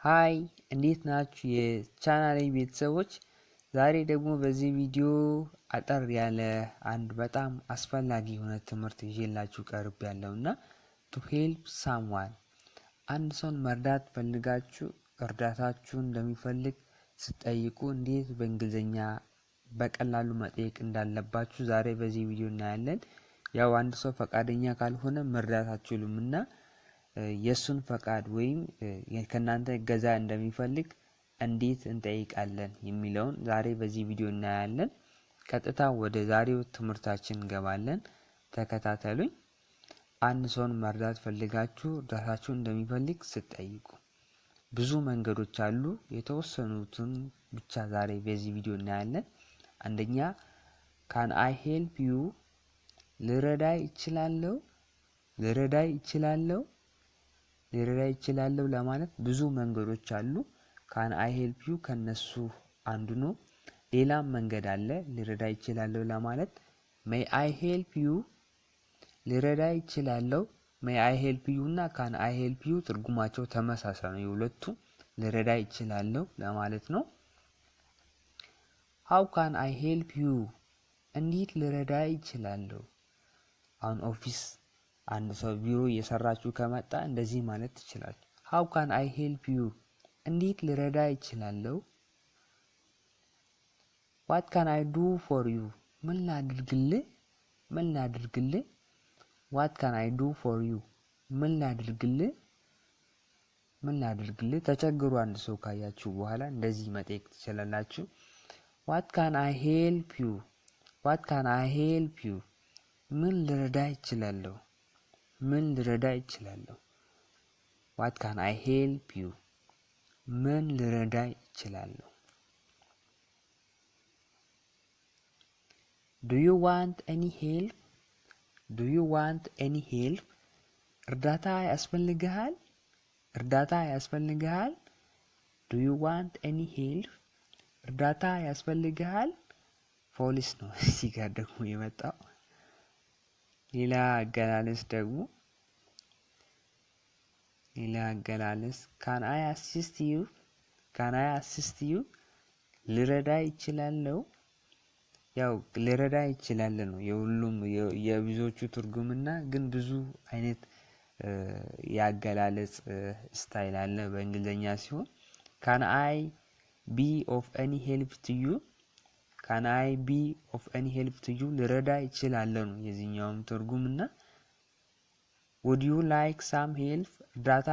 ሃይ እንዴት ናችሁ የቻናሌ ቤተሰቦች? ዛሬ ደግሞ በዚህ ቪዲዮ አጠር ያለ አንድ በጣም አስፈላጊ የሆነ ትምህርት ይዤላችሁ ቀርቤያለሁና to help someone አንድ ሰውን መርዳት ፈልጋችሁ እርዳታችሁን እንደሚፈልግ ስትጠይቁ እንዴት በእንግሊዘኛ በቀላሉ መጠየቅ እንዳለባችሁ ዛሬ በዚህ ቪዲዮ እናያለን። ያው አንድ ሰው ፈቃደኛ ካልሆነ መርዳት አትችሉምና የሱን ፈቃድ ወይም ከናንተ እገዛ እንደሚፈልግ እንዴት እንጠይቃለን የሚለውን ዛሬ በዚህ ቪዲዮ እናያለን። ቀጥታ ወደ ዛሬው ትምህርታችን እንገባለን። ተከታተሉኝ። አንድ ሰውን መርዳት ፈልጋችሁ እርዳታችሁን እንደሚፈልግ ስትጠይቁ ብዙ መንገዶች አሉ። የተወሰኑትን ብቻ ዛሬ በዚህ ቪዲዮ እናያለን። አንደኛ can I help you ልረዳ ይችላልው ለማለት ብዙ መንገዶች አሉ። can I help you ከነሱ አንዱ ነው። ሌላም መንገድ አለ ልረዳ ይችላልው ለማለት may I help you ልረዳ ይችላልው may I help you እና can I help you ትርጉማቸው ተመሳሳይ ነው። የሁለቱ ልረዳ ይችላልው ለማለት ነው። how can I help you እንዴት ልረዳ ይችላልው? አሁን ኦፊስ አንድ ሰው ቢሮ እየሰራችሁ ከመጣ እንደዚህ ማለት ትችላላችሁ። how can I help you እንዴት ልረዳ ይችላልው? what can I do for you ምን ላድርግልህ? what can I do for you ምን ላድርግልህ? ተቸግሩ አንድ ሰው ካያችሁ በኋላ እንደዚህ መጠየቅ ትችላላችሁ። what can I help you ምን ልረዳ ይችላልው? what can I help you ምን ልረዳ ይችላልው? do you want any help እርዳታ ያስፈልግሃል? do you want any help እርዳታ ያስፈልግሃል? ፖሊስ ነው እዚህ ጋር ደግሞ የመጣው። ሌላ አገላለጽ can I assist you ልረዳ ይችላልው? ያው ልረዳ ይችላል ነው የሁሉም የብዙዎቹ ትርጉምና ግን ብዙ አይነት ያገላለጽ ስታይል አለ በእንግሊዘኛ ሲሆን can I be of any help to you ልረዳ ይችላል ነው የዚህኛውም ትርጉምና would you like some help እርዳታ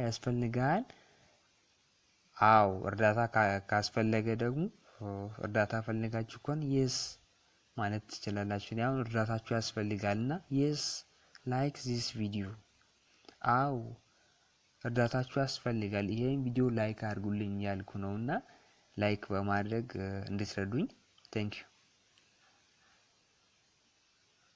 ያስፈልግሃል? አው እርዳታ ካስፈለገ ደግሞ እርዳታ ፈልጋችሁ ከሆነ yes ማለት ትችላላችሁ። አሁን እርዳታችሁ ያስፈልጋልና yes like this video አው እርዳታችሁ ያስፈልጋል ይሄን ቪዲዮ ላይክ አድርጉልኝ ያልኩ ነውና ላይክ በማድረግ እንድትረዱኝ thank you